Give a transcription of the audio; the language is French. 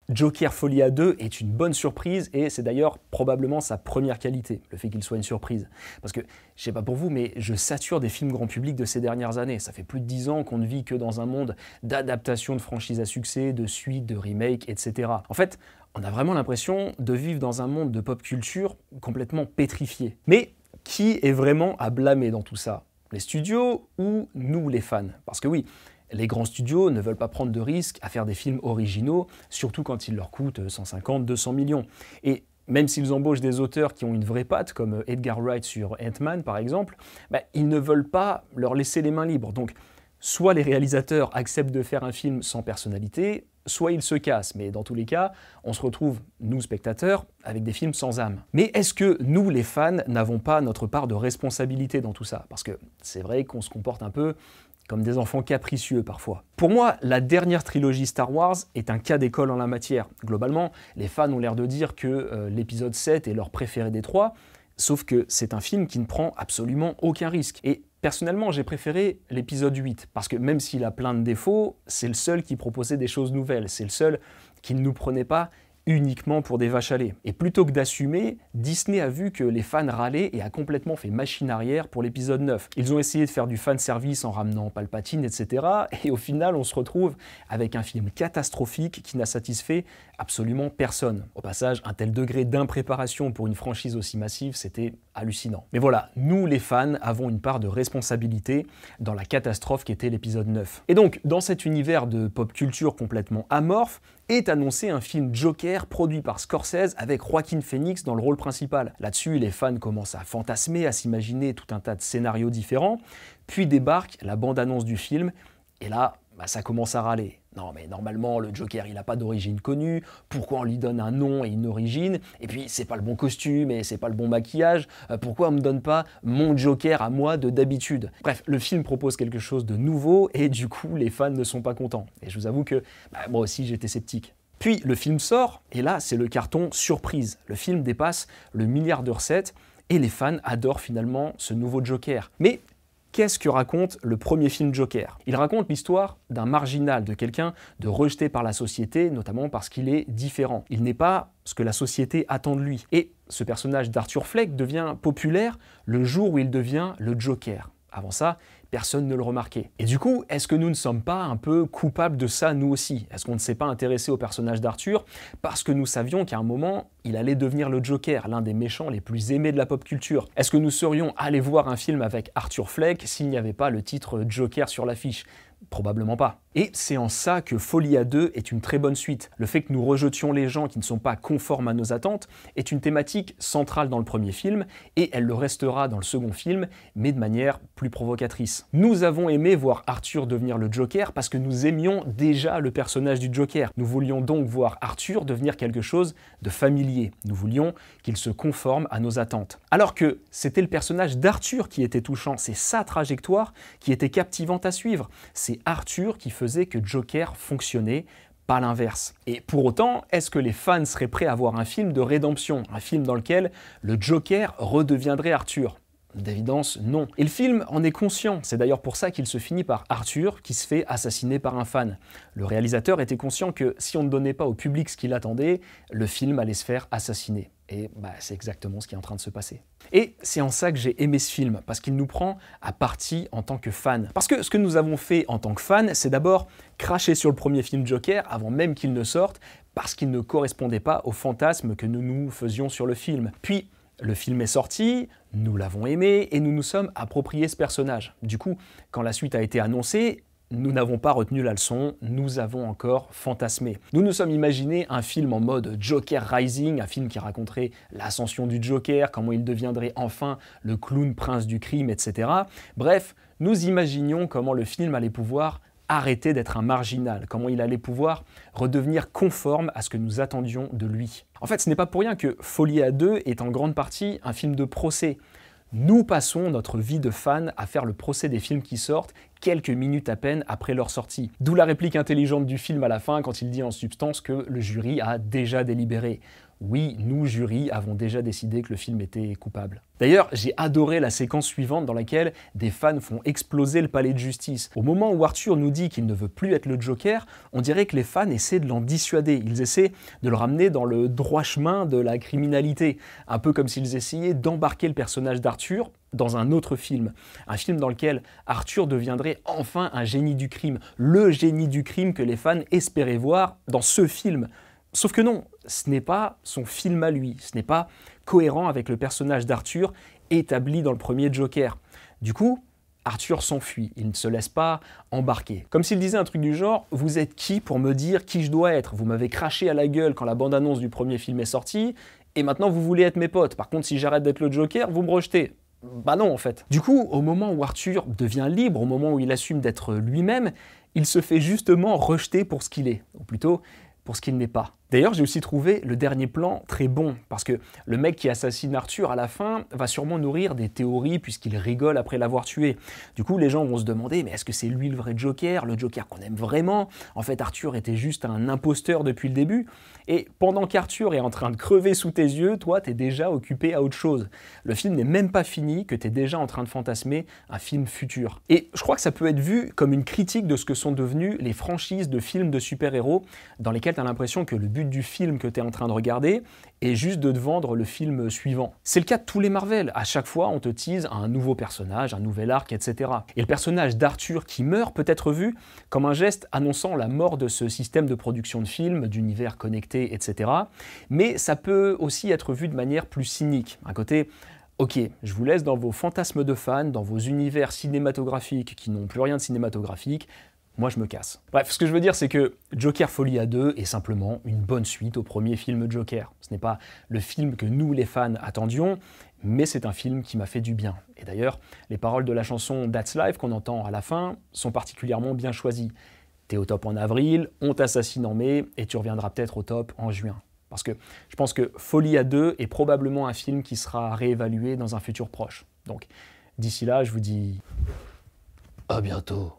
Joker Folie à 2 est une bonne surprise et c'est d'ailleurs probablement sa première qualité, le fait qu'il soit une surprise. Parce que, je sais pas pour vous, mais je sature des films grand public de ces dernières années. Ça fait plus de 10 ans qu'on ne vit que dans un monde d'adaptations de franchises à succès, de suites, de remakes, etc. En fait, on a vraiment l'impression de vivre dans un monde de pop culture complètement pétrifié. Mais qui est vraiment à blâmer dans tout ça? Les studios ou nous les fans? Parce que oui, les grands studios ne veulent pas prendre de risques à faire des films originaux, surtout quand ils leur coûtent 150, 200 millions. Et même s'ils embauchent des auteurs qui ont une vraie patte, comme Edgar Wright sur Ant-Man par exemple, ils ne veulent pas leur laisser les mains libres. Donc, soit les réalisateurs acceptent de faire un film sans personnalité, soit ils se cassent. Mais dans tous les cas, on se retrouve, nous spectateurs, avec des films sans âme. Mais est-ce que nous, les fans, n'avons pas notre part de responsabilité dans tout ça? Parce que c'est vrai qu'on se comporte un peu comme des enfants capricieux parfois. Pour moi, la dernière trilogie Star Wars est un cas d'école en la matière. Globalement, les fans ont l'air de dire que l'épisode 7 est leur préféré des trois, sauf que c'est un film qui ne prend absolument aucun risque. Et personnellement, j'ai préféré l'épisode 8, parce que même s'il a plein de défauts, c'est le seul qui proposait des choses nouvelles, c'est le seul qui ne nous prenait pas uniquement pour des vaches à lait. Et plutôt que d'assumer, Disney a vu que les fans râlaient et a complètement fait machine arrière pour l'épisode 9. Ils ont essayé de faire du fanservice en ramenant Palpatine, etc. Et au final, on se retrouve avec un film catastrophique qui n'a satisfait absolument personne. Au passage, un tel degré d'impréparation pour une franchise aussi massive, c'était hallucinant. Mais voilà, nous les fans avons une part de responsabilité dans la catastrophe qu'était l'épisode 9. Et donc, dans cet univers de pop culture complètement amorphe, est annoncé un film Joker produit par Scorsese avec Joaquin Phoenix dans le rôle principal. Là-dessus, les fans commencent à fantasmer, à s'imaginer tout un tas de scénarios différents, puis débarque la bande-annonce du film, et là, ça commence à râler. Non mais normalement le Joker il n'a pas d'origine connue, pourquoi on lui donne un nom et une origine, et puis c'est pas le bon costume et c'est pas le bon maquillage, pourquoi on me donne pas mon Joker à moi de d'habitude? Bref, le film propose quelque chose de nouveau et du coup les fans ne sont pas contents. Et je vous avoue que moi aussi j'étais sceptique. Puis le film sort, et là c'est le carton surprise. Le film dépasse le 1 milliard de recettes et les fans adorent finalement ce nouveau Joker. Mais qu'est-ce que raconte le premier film Joker? Il raconte l'histoire d'un marginal, de quelqu'un de rejeté par la société, notamment parce qu'il est différent. Il n'est pas ce que la société attend de lui. Et ce personnage d'Arthur Fleck devient populaire le jour où il devient le Joker. Avant ça, personne ne le remarquait. Et du coup, est-ce que nous ne sommes pas un peu coupables de ça, nous aussi? Est-ce qu'on ne s'est pas intéressé au personnage d'Arthur parce que nous savions qu'à un moment, il allait devenir le Joker, l'un des méchants les plus aimés de la pop culture? Est-ce que nous serions allés voir un film avec Arthur Fleck s'il n'y avait pas le titre Joker sur l'affiche? Probablement pas. Et c'est en ça que Folie à 2 est une très bonne suite. Le fait que nous rejetions les gens qui ne sont pas conformes à nos attentes est une thématique centrale dans le premier film, et elle le restera dans le second film, mais de manière plus provocatrice. Nous avons aimé voir Arthur devenir le Joker parce que nous aimions déjà le personnage du Joker. Nous voulions donc voir Arthur devenir quelque chose de familier. Nous voulions qu'il se conforme à nos attentes. Alors que c'était le personnage d'Arthur qui était touchant, c'est sa trajectoire qui était captivante à suivre. C'est Arthur qui faisait que Joker fonctionnait, pas l'inverse. Et pour autant, est-ce que les fans seraient prêts à voir un film de rédemption, un film dans lequel le Joker redeviendrait Arthur? D'évidence, non. Et le film en est conscient. C'est d'ailleurs pour ça qu'il se finit par Arthur qui se fait assassiner par un fan. Le réalisateur était conscient que si on ne donnait pas au public ce qu'il attendait, le film allait se faire assassiner. Et c'est exactement ce qui est en train de se passer. Et c'est en ça que j'ai aimé ce film, parce qu'il nous prend à partie en tant que fan. Parce que ce que nous avons fait en tant que fan, c'est d'abord cracher sur le premier film Joker avant même qu'il ne sorte, parce qu'il ne correspondait pas au fantasme que nous nous faisions sur le film. Puis, le film est sorti, nous l'avons aimé et nous nous sommes appropriés ce personnage. Du coup, quand la suite a été annoncée, nous n'avons pas retenu la leçon, nous avons encore fantasmé. Nous nous sommes imaginé un film en mode Joker Rising, un film qui raconterait l'ascension du Joker, comment il deviendrait enfin le clown prince du crime, etc. Bref, nous imaginions comment le film allait pouvoir arrêter d'être un marginal, comment il allait pouvoir redevenir conforme à ce que nous attendions de lui. En fait, ce n'est pas pour rien que Folie à 2 est en grande partie un film de procès. Nous passons notre vie de fan à faire le procès des films qui sortent quelques minutes à peine après leur sortie. D'où la réplique intelligente du film à la fin quand il dit en substance que le jury a déjà délibéré. oui, nous, jury, avons déjà décidé que le film était coupable. D'ailleurs, j'ai adoré la séquence suivante dans laquelle des fans font exploser le palais de justice. Au moment où Arthur nous dit qu'il ne veut plus être le Joker, on dirait que les fans essaient de l'en dissuader. Ils essaient de le ramener dans le droit chemin de la criminalité. Un peu comme s'ils essayaient d'embarquer le personnage d'Arthur dans un autre film. Un film dans lequel Arthur deviendrait enfin un génie du crime. Le génie du crime que les fans espéraient voir dans ce film. Sauf que non, ce n'est pas son film à lui, ce n'est pas cohérent avec le personnage d'Arthur établi dans le premier Joker. Du coup, Arthur s'enfuit, il ne se laisse pas embarquer. Comme s'il disait un truc du genre « Vous êtes qui pour me dire qui je dois être? Vous m'avez craché à la gueule quand la bande-annonce du premier film est sortie, et maintenant vous voulez être mes potes. Par contre, si j'arrête d'être le Joker, vous me rejetez. » Bah non, en fait. Du coup, au moment où Arthur devient libre, au moment où il assume d'être lui-même, il se fait justement rejeter pour ce qu'il est, ou plutôt pour ce qu'il n'est pas. D'ailleurs, j'ai aussi trouvé le dernier plan très bon, parce que le mec qui assassine Arthur à la fin va sûrement nourrir des théories puisqu'il rigole après l'avoir tué. Du coup, les gens vont se demander, mais est-ce que c'est lui le vrai Joker, le Joker qu'on aime vraiment? En fait, Arthur était juste un imposteur depuis le début. Et pendant qu'Arthur est en train de crever sous tes yeux, toi, t'es déjà occupé à autre chose. Le film n'est même pas fini que t'es déjà en train de fantasmer un film futur. Et je crois que ça peut être vu comme une critique de ce que sont devenues les franchises de films de super-héros dans lesquels t'as l'impression que le but du film que tu es en train de regarder est juste de te vendre le film suivant. C'est le cas de tous les Marvel. À chaque fois, on te tease un nouveau personnage, un nouvel arc, etc. Et le personnage d'Arthur qui meurt peut être vu comme un geste annonçant la mort de ce système de production de films, d'univers connectés, etc. Mais ça peut aussi être vu de manière plus cynique. Un côté ok, je vous laisse dans vos fantasmes de fans, dans vos univers cinématographiques qui n'ont plus rien de cinématographique, moi je me casse. Bref, ce que je veux dire c'est que Joker Folie à 2 est simplement une bonne suite au premier film Joker. Ce n'est pas le film que nous les fans attendions, mais c'est un film qui m'a fait du bien. Et d'ailleurs, les paroles de la chanson That's Life qu'on entend à la fin sont particulièrement bien choisies. T'es au top en avril, on t'assassine en mai, et tu reviendras peut-être au top en juin. Parce que je pense que Folie à 2 est probablement un film qui sera réévalué dans un futur proche. Donc d'ici là, je vous dis à bientôt.